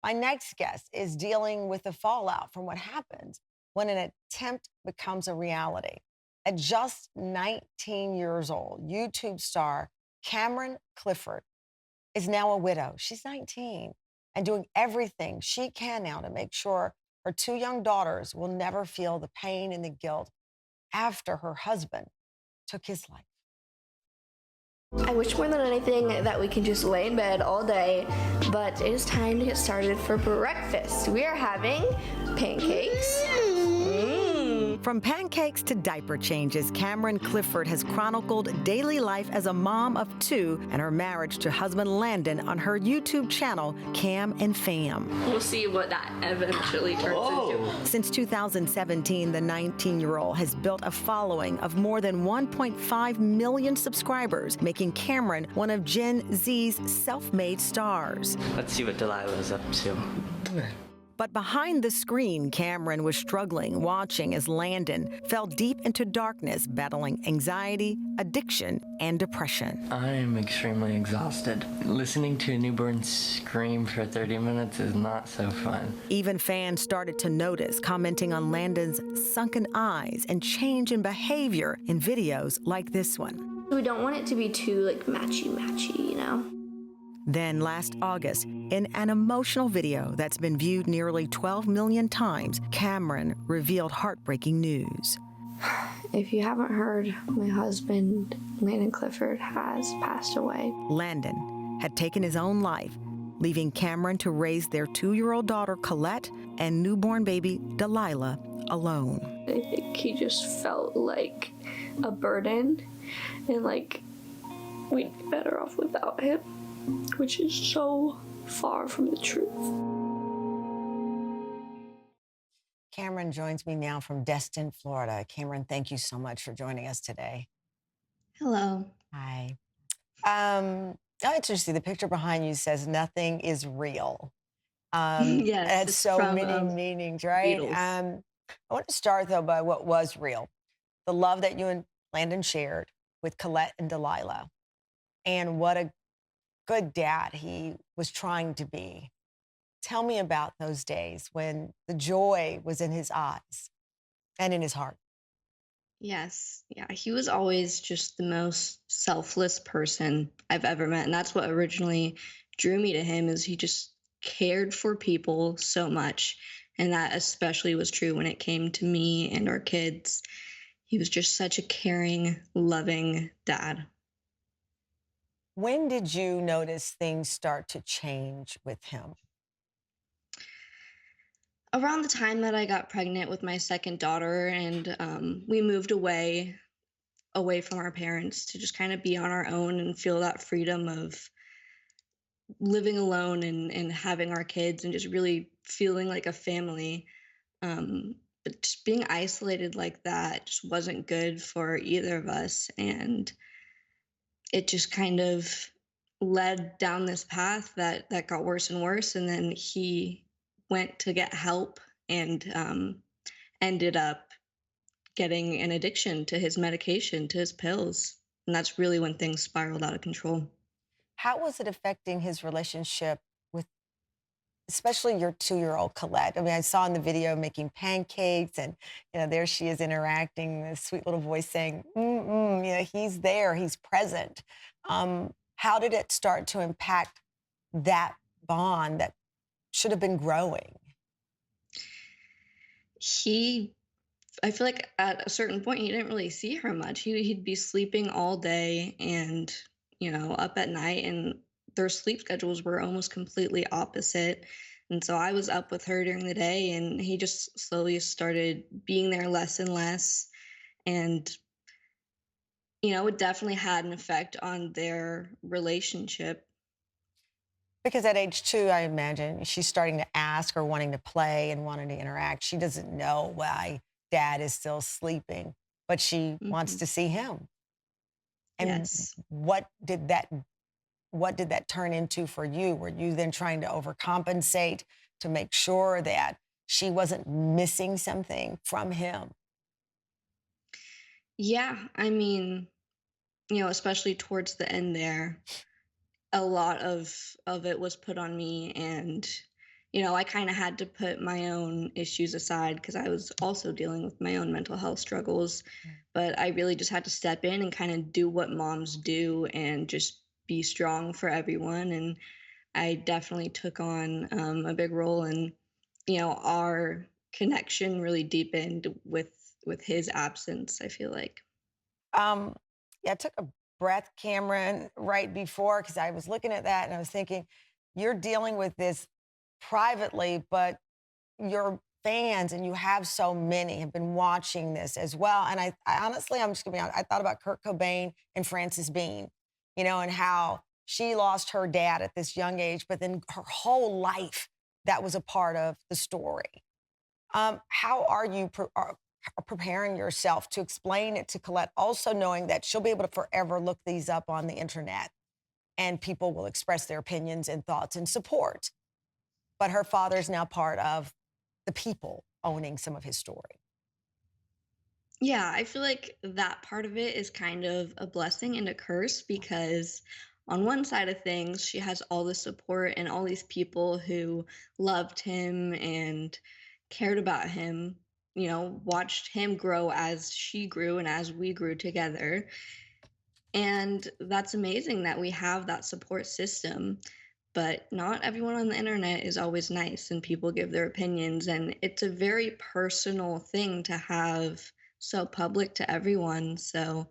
My next guest is dealing with the fallout from what happens when an attempt becomes a reality. At just 19 years old, YouTube star Camryn Clifford is now a widow. She's 19 and doing everything she can now to make sure her two young daughters will never feel the pain and the guilt after her husband took his life. I wish more than anything that we can just lay in bed all day, but it is time to get started for breakfast. We are having pancakes. From pancakes to diaper changes, Camryn Clifford has chronicled daily life as a mom of two and her marriage to husband Landon on her YouTube channel, Cam and Fam. We'll see what that eventually turns into. Since 2017, the 19-year-old has built a following of more than 1.5 million subscribers, making Camryn one of Gen Z's self-made stars. Let's see what Delilah's up to. But behind the screen, Camryn was struggling, watching as Landon fell deep into darkness, battling anxiety, addiction, and depression. I am extremely exhausted. Listening to a newborn scream for 30 minutes is not so fun. Even fans started to notice, commenting on Landon's sunken eyes and change in behavior in videos like this one. We don't want it to be too matchy, you know? Then last August, in an emotional video that's been viewed nearly 12 million times, Camryn revealed heartbreaking news. If you haven't heard, my husband, Landon Clifford, has passed away. Landon had taken his own life, leaving Camryn to raise their 2-year-old daughter, Colette, and newborn baby, Delilah, alone. I think he just felt like a burden and like we'd be better off without him, which is so far from the truth. Camryn joins me now from Destin, Florida. Camryn, thank you so much for joining us today. Hello. Hi. I'm interested to see the picture behind you says nothing is real. Yes, It has it's so from, many meanings, right? Beatles. I want to start, though, by what was real. The love that you and Landon shared with Colette and Delilah, and what a good dad he was trying to be. Tell me about those days when the joy was in his eyes and in his heart. Yes. Yeah. He was always just the most selfless person I've ever met. And that's what originally drew me to him is he just cared for people so much. And that especially was true when it came to me and our kids. He was just such a caring, loving dad. When did you notice things start to change with him? Around the time that I got pregnant with my second daughter and we moved away from our parents to just kind of be on our own and feel that freedom of living alone and having our kids and just really feeling like a family. But just being isolated like that just wasn't good for either of us. And it just kind of led down this path that got worse and worse. And then he went to get help and ended up getting an addiction to his medication, to his pills. And that's really when things spiraled out of control. How was it affecting his relationship with, especially your 2-year-old Colette? I mean, I saw in the video making pancakes, and there she is interacting, this sweet little voice saying, he's there, he's present. How did it start to impact that bond that should have been growing? I feel like at a certain point, he didn't really see her much. He'd be sleeping all day and, up at night, and their sleep schedules were almost completely opposite. And so I was up with her during the day, and he just slowly started being there less and less. And, it definitely had an effect on their relationship. Because at age 2, I imagine she's starting to ask or wanting to play and wanting to interact. She doesn't know why dad is still sleeping, but she wants to see him. And Yes. what did that turn into for you? Were you then trying to overcompensate to make sure that she wasn't missing something from him? Yeah. I mean, especially towards the end there, a lot of it was put on me, and I kind of had to put my own issues aside because I was also dealing with my own mental health struggles. Mm. But I really just had to step in and kind of do what moms do and just be strong for everyone. And I definitely took on a big role in, our connection really deepened with his absence, I feel like. Um, yeah, I took a breath, Cameron, right before, because I was looking at that and I was thinking, you're dealing with this privately, but your fans, and you have so many, have been watching this as well. And I honestly, I'm just gonna be honest, I thought about Kurt Cobain and Frances Bean, and how she lost her dad at this young age, but then her whole life that was a part of the story. How are you preparing yourself to explain it to Colette, also knowing that she'll be able to forever look these up on the internet and people will express their opinions and thoughts and support? But her father is now part of the people owning some of his story. Yeah, I feel like that part of it is kind of a blessing and a curse because on one side of things, she has all the support and all these people who loved him and cared about him, watched him grow as she grew and as we grew together. And that's amazing that we have that support system. But not everyone on the internet is always nice, and people give their opinions. And it's a very personal thing to have so public to everyone. So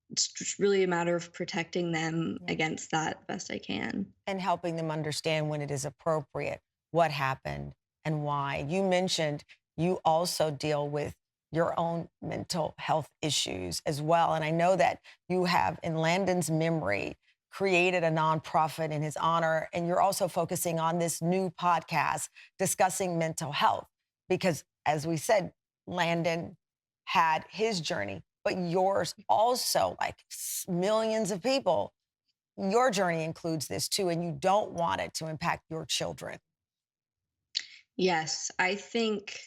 it's just really a matter of protecting them Yeah. against that the best I can. And helping them understand when it is appropriate, what happened and why. You mentioned you also deal with your own mental health issues as well. And I know that you have, in Landon's memory, created a nonprofit in his honor. And you're also focusing on this new podcast discussing mental health. Because as we said, Landon had his journey, but yours also, like millions of people, your journey includes this too, and you don't want it to impact your children. Yes, I think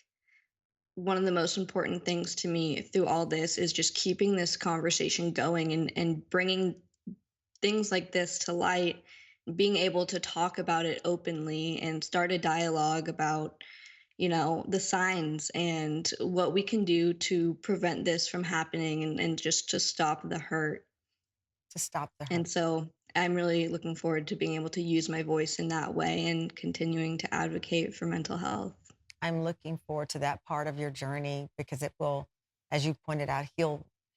one of the most important things to me through all this is just keeping this conversation going and bringing things like this to light, being able to talk about it openly and start a dialogue about, the signs and what we can do to prevent this from happening and just to stop the hurt. To stop the hurt. And so I'm really looking forward to being able to use my voice in that way and continuing to advocate for mental health. I'm looking forward to that part of your journey because it will, as you pointed out,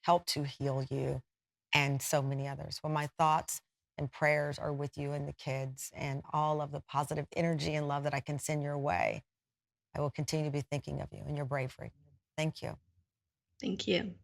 help to heal you and so many others. Well, my thoughts and prayers are with you and the kids and all of the positive energy and love that I can send your way. I will continue to be thinking of you and your bravery. Thank you. Thank you.